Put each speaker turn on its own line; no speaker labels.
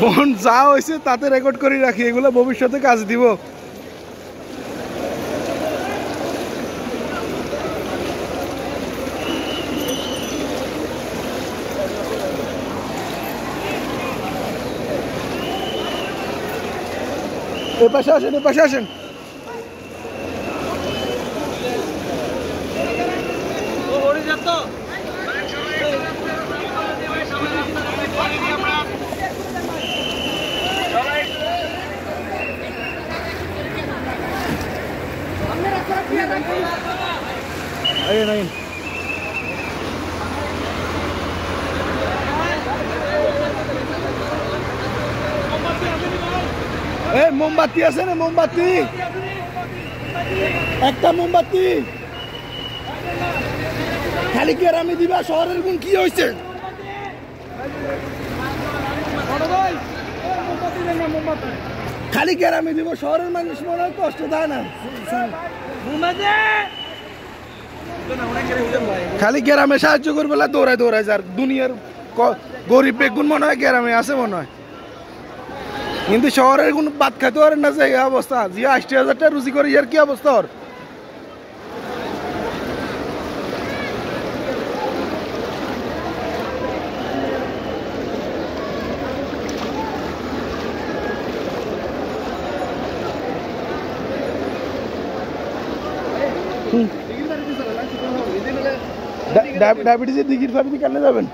বোন যা হয়েছে তাতে রেকর্ড করে রাখি, এগুলো ভবিষ্যতে কাজ দিব। এ পাশে আসেন, এ পাশে আসেন। মোমবাতি আছে না? মোমবাতি, একটা মোমবাতি খালি কেরামি দিবা। শহরের গুণ কি হয়েছে? খালি কেরামি দিব, শহরের মানুষ মনে হয় কষ্ট দেয় না। খালি গ্রামে সাহায্য করবে, দৌড়ায় দৌড়ায় যার দুনিয়ার গরিব বেগুন মনে হয় গ্রামে আছে মনে হয়, কিন্তু শহরের কোন ভাত খাইতে পারেন না। যে অবস্থা, যে ৮০,০০০ টাকা রুজি করে, ইয়ার কি অবস্থা ওর? ডায়াবেটিসের দিঘির ফাবিতে কেন যাবেন?